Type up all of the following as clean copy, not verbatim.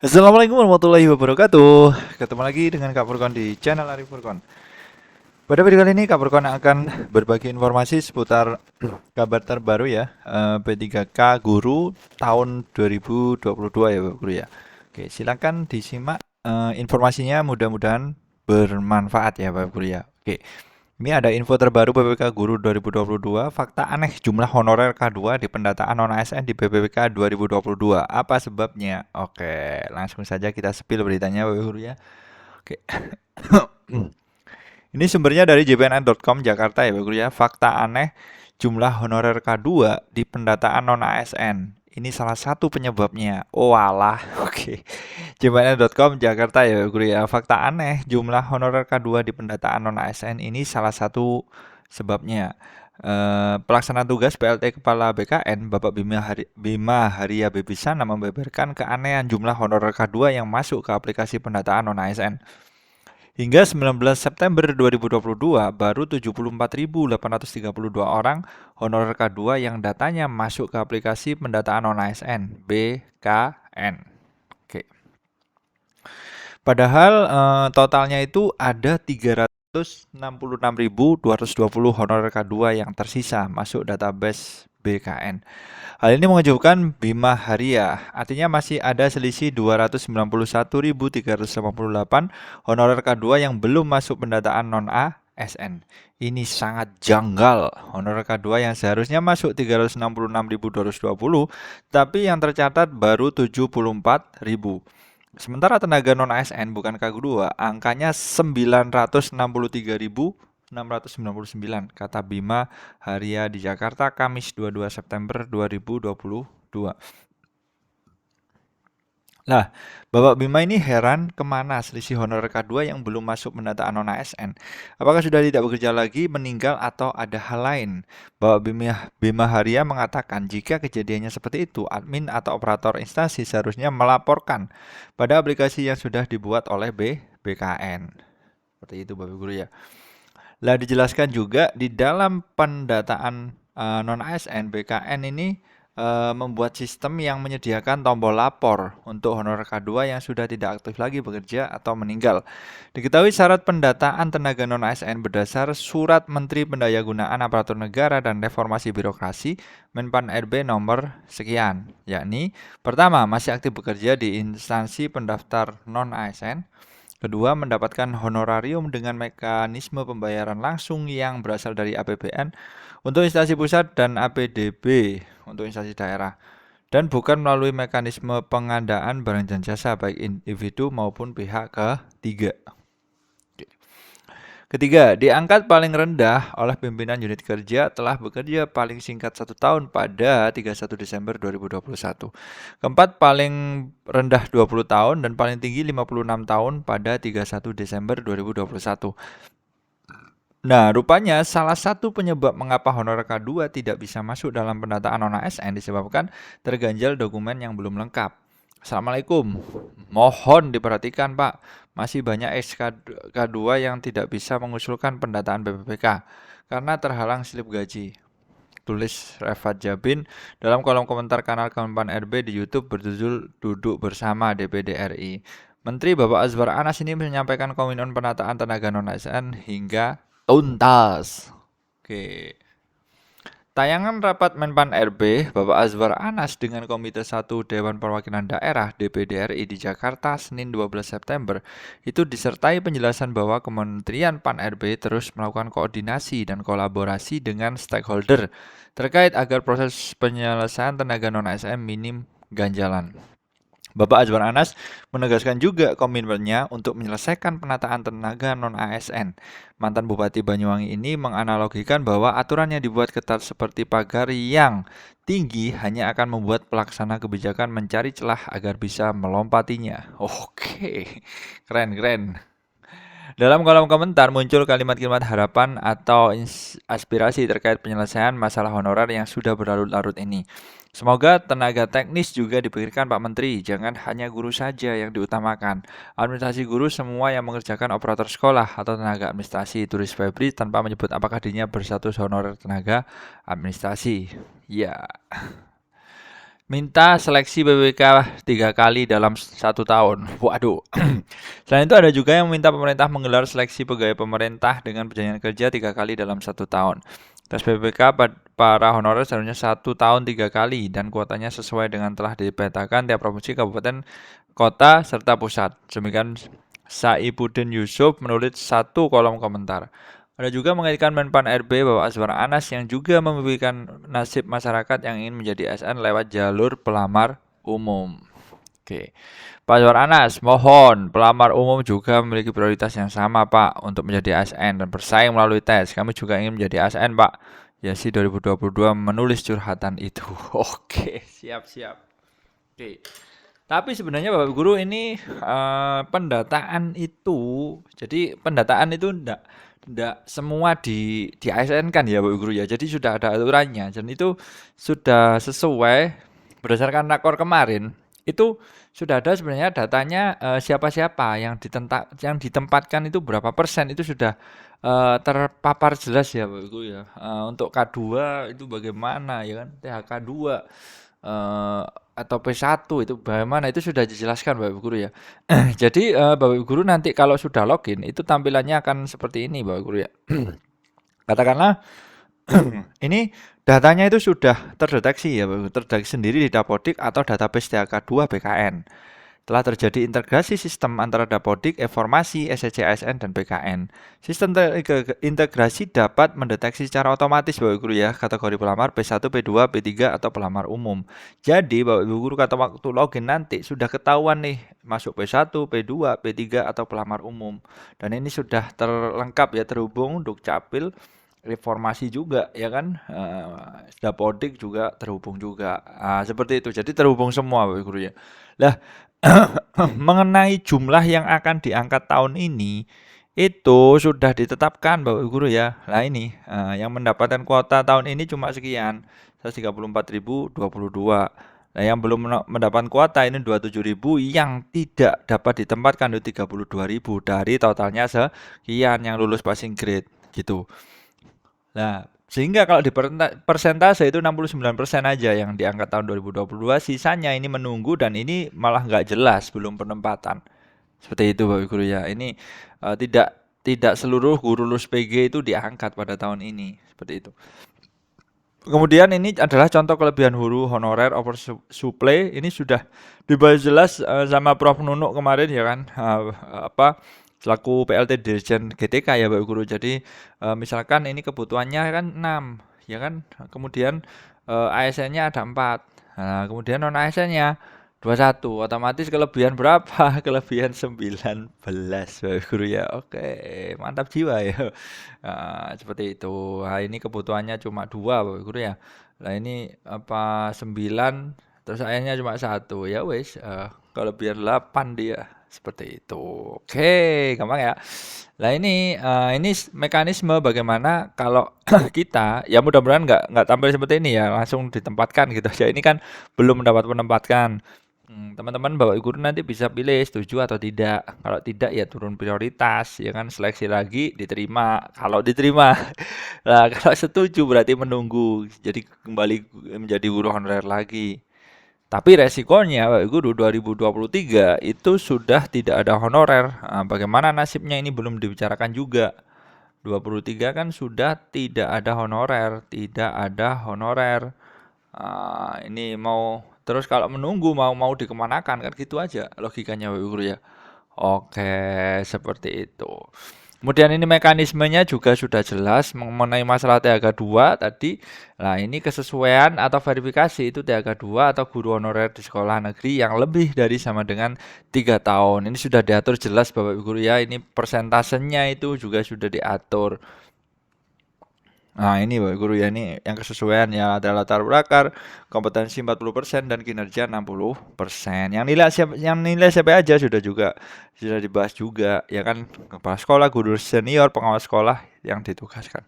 Assalamualaikum warahmatullahi wabarakatuh. Ketemu lagi dengan Kak Furkon di channel Arif Furkon. Pada video kali ini Kak Furkon akan berbagi informasi seputar kabar terbaru ya, P3K Guru tahun 2022 ya Bapak Guru ya. Oke, silakan disimak informasinya, mudah-mudahan bermanfaat ya Bapak Guru ya. Oke. Ini ada info terbaru BPK Guru 2022, fakta aneh jumlah honorer K2 di pendataan non-ASN di BPK 2022. Apa sebabnya? Oke, langsung saja kita spill beritanya Bapak Guru ya. Oke. Ini sumbernya dari jpnn.com Jakarta ya Bapak Guru ya. Fakta aneh jumlah honorer K2 di pendataan non-ASN. Ini salah satu penyebabnya. Oh alah, oke. Jpnn.com Jakarta ya Bapak Guru ya. Fakta aneh jumlah honorer K2 di pendataan non-ASN ini salah satu sebabnya. Pelaksana tugas PLT Kepala BKN Bapak Bima Haria Bebisana membeberkan keanehan jumlah honorer K2 yang masuk ke aplikasi pendataan non-ASN. Hingga 19 September 2022, baru 74.832 orang honorer K2 yang datanya masuk ke aplikasi pendataan non-ASN BKN. Oke. Padahal totalnya itu ada 366.220 honorer K2 yang tersisa masuk database BKN. Hal ini mengejutkan Bima Haria, artinya masih ada selisih 291.388 honorer K2 yang belum masuk pendataan non-ASN. Ini sangat janggal. Honorer K2 yang seharusnya masuk 366.220, tapi yang tercatat baru 74.000. Sementara tenaga non-ASN bukan K2, angkanya 963.699, kata Bima Haria di Jakarta, Kamis 22 September 2022. Nah, Bapak Bima ini heran kemana selisih honorer K2 yang belum masuk pendataan non-ASN. Apakah sudah tidak bekerja lagi, meninggal, atau ada hal lain? Bapak Bima Haria mengatakan jika kejadiannya seperti itu, admin atau operator instansi seharusnya melaporkan pada aplikasi yang sudah dibuat oleh BKN. Seperti itu Bapak Guru ya. Lah dijelaskan juga di dalam pendataan non-ASN BKN ini membuat sistem yang menyediakan tombol lapor untuk honorer K2 yang sudah tidak aktif lagi bekerja atau meninggal. Diketahui syarat pendataan tenaga non-ASN berdasar Surat Menteri Pendayagunaan Aparatur Negara dan Reformasi Birokrasi Menpan RB nomor sekian, yakni pertama, masih aktif bekerja di instansi pendaftar non-ASN. Kedua, mendapatkan honorarium dengan mekanisme pembayaran langsung yang berasal dari APBN untuk instansi pusat dan APDB untuk instansi daerah, dan bukan melalui mekanisme pengadaan barang dan jasa baik individu maupun pihak ketiga. Ketiga, diangkat paling rendah oleh pimpinan unit kerja telah bekerja paling singkat 1 tahun pada 31 Desember 2021. Keempat, paling rendah 20 tahun dan paling tinggi 56 tahun pada 31 Desember 2021. Nah, rupanya salah satu penyebab mengapa honorer K2 tidak bisa masuk dalam pendataan non-ASN disebabkan terganjal dokumen yang belum lengkap. Assalamualaikum. Mohon diperhatikan, Pak. Masih banyak SK2 yang tidak bisa mengusulkan pendataan BPPK karena terhalang slip gaji. Tulis Refat Jabin dalam kolom komentar kanal Kemenpan RB di YouTube berjudul Duduk Bersama DPD RI. Menteri Bapak Azwar Anas ini menyampaikan komitmen penataan tenaga non-ASN hingga tuntas. Oke. Tayangan rapat Menpan RB, Bapak Azwar Anas dengan Komite 1 Dewan Perwakilan Daerah DPD RI di Jakarta Senin 12 September itu disertai penjelasan bahwa Kementerian Pan RB terus melakukan koordinasi dan kolaborasi dengan stakeholder terkait agar proses penyelesaian tenaga non-ASN minim ganjalan. Bapak Azwar Anas menegaskan juga komitmennya untuk menyelesaikan penataan tenaga non-ASN. Mantan Bupati Banyuwangi ini menganalogikan bahwa aturan yang dibuat ketat seperti pagar yang tinggi hanya akan membuat pelaksana kebijakan mencari celah agar bisa melompatinya. Oke, keren. Dalam kolom komentar muncul kalimat-kalimat harapan atau aspirasi terkait penyelesaian masalah honorer yang sudah berlarut-larut ini. Semoga tenaga teknis juga dipikirkan Pak Menteri, jangan hanya guru saja yang diutamakan. Administrasi guru semua yang mengerjakan operator sekolah atau tenaga administrasi, tulis Febri tanpa menyebut apakah dirinya berstatus honorer tenaga administrasi. Ya. minta seleksi BPK 3 kali dalam 1 tahun. Waduh. Selain itu ada juga yang meminta pemerintah menggelar seleksi pegawai pemerintah dengan perjanjian kerja 3 kali dalam 1 tahun. Tes BPK para honorer seharusnya 1 tahun 3 kali dan kuotanya sesuai dengan telah dipetakan tiap provinsi, kabupaten, kota, serta pusat. Demikian Saifuddin Yusuf menulis 1 kolom komentar. Ada juga mengaitkan Menpan RB Bapak Azwar Anas yang juga memimpikan nasib masyarakat yang ingin menjadi ASN lewat jalur pelamar umum. Oke, Pak Azwar Anas, mohon pelamar umum juga memiliki prioritas yang sama Pak untuk menjadi ASN dan bersaing melalui tes. Kami juga ingin menjadi ASN Pak. Yasi 2022 menulis curhatan itu. Oke, siap-siap. Oke. Tapi sebenarnya Bapak Guru ini pendataan itu, jadi pendataan itu ndak semua di ASN kan ya Bapak Guru ya. Jadi sudah ada aturannya dan itu sudah sesuai berdasarkan rakor kemarin. Itu sudah ada sebenarnya datanya siapa-siapa yang ditempatkan itu berapa persen itu sudah terpapar jelas ya Bapak Guru ya. Untuk K2 itu bagaimana ya kan, THK 2 atau P1 itu bagaimana itu sudah dijelaskan Bapak Ibu Guru ya. Jadi Bapak Ibu Guru nanti kalau sudah login itu tampilannya akan seperti ini Bapak Ibu Guru ya. Katakanlah ini datanya itu sudah terdeteksi ya Bapak Ibu, terdeteksi sendiri di Dapodik atau database THK2 BKN. Telah terjadi integrasi sistem antara Dapodik, Informasi, SCC ASN, dan BKN. Sistem integrasi dapat mendeteksi secara otomatis Bapak Ibu Guru ya kategori pelamar P1, P2, P3 atau pelamar umum. Jadi Bapak Ibu Guru kata waktu login nanti sudah ketahuan nih masuk P1, P2, P3 atau pelamar umum. Dan ini sudah terlengkap ya, terhubung Dukcapil, Reformasi juga ya kan, Dapodik juga terhubung juga. Seperti itu. Jadi terhubung semua Bapak Ibu Guru ya. Lah mengenai jumlah yang akan diangkat tahun ini itu sudah ditetapkan Bapak Ibu Guru ya. Nah ini yang mendapatkan kuota tahun ini cuma sekian 134.022. Nah yang belum mendapatkan kuota ini 27.000 yang tidak dapat ditempatkan itu 32.000 dari totalnya sekian yang lulus passing grade gitu. Nah, sehingga kalau di persentase itu 69% aja yang diangkat tahun 2022, sisanya ini menunggu dan ini malah nggak jelas, belum penempatan. Seperti itu Bapak Guru ya. Ini tidak seluruh guru lulus PG itu diangkat pada tahun ini, seperti itu. Kemudian ini adalah contoh kelebihan guru honorer oversupply. Ini sudah dibahas jelas sama Prof Nunuk kemarin ya kan. Selaku PLT Dirjen GTK ya Bapak Guru. Jadi misalkan ini kebutuhannya kan 6 ya kan. Kemudian ASN-nya ada 4. Nah, kemudian non ASN-nya 21. Otomatis kelebihan berapa? Kelebihan 19 Bapak Guru ya. Oke, mantap jiwa ya. Seperti itu. Nah, ini kebutuhannya cuma 2 Bapak Guru ya. Nah, ini 9 terus ayahnya cuma 1. Ya wis, kelebihan 8 dia. Seperti itu. Oke, gampang ya. Nah ini mekanisme bagaimana kalau kita ya mudah-mudahan nggak tampil seperti ini ya langsung ditempatkan gitu aja. Ini kan belum mendapat penempatan. Teman-teman Bapak Guru nanti bisa pilih setuju atau tidak. Kalau tidak ya turun prioritas ya kan, seleksi lagi diterima. Kalau diterima. Nah, kalau setuju berarti menunggu. Jadi kembali menjadi guru honorer lagi. Tapi resikonya Bapak Guru 2023 itu sudah tidak ada honorer. Bagaimana nasibnya ini belum dibicarakan juga. 23 kan sudah tidak ada honorer, tidak ada honorer. Ini mau terus kalau menunggu mau dikemanakan kan gitu aja logikanya Bapak Guru ya. Oke, seperti itu. Kemudian ini mekanismenya juga sudah jelas mengenai masalah THK 2 tadi. Nah, ini kesesuaian atau verifikasi itu THK 2 atau guru honorer di sekolah negeri yang lebih dari sama dengan 3 tahun. Ini sudah diatur jelas Bapak Ibu Guru ya. Ini persentasenya itu juga sudah diatur. Nah, ini Bapak Guru ya, ini yang kesesuaian ya, ada latar belakang, kompetensi 40% dan kinerja 60%. Yang nilai siapa aja sudah dibahas juga ya kan, kepala sekolah, guru senior, pengawas sekolah yang ditugaskan.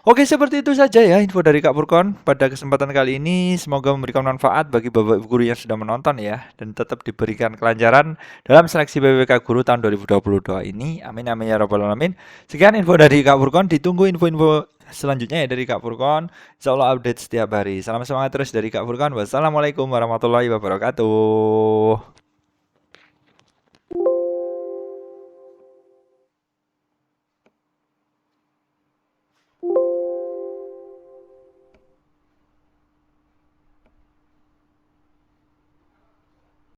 Oke, seperti itu saja ya info dari Kak Furkon pada kesempatan kali ini. Semoga memberikan manfaat bagi Bapak Ibu guru yang sudah menonton ya, dan tetap diberikan kelancaran dalam seleksi BPK Guru tahun 2022 ini. Amin amin ya rabbal alamin. Sekian info dari Kak Furkon. Ditunggu info-info selanjutnya ya dari Kak Furkon. Insya Allah update setiap hari. Salam semangat terus dari Kak Furkon. Wassalamualaikum warahmatullahi wabarakatuh.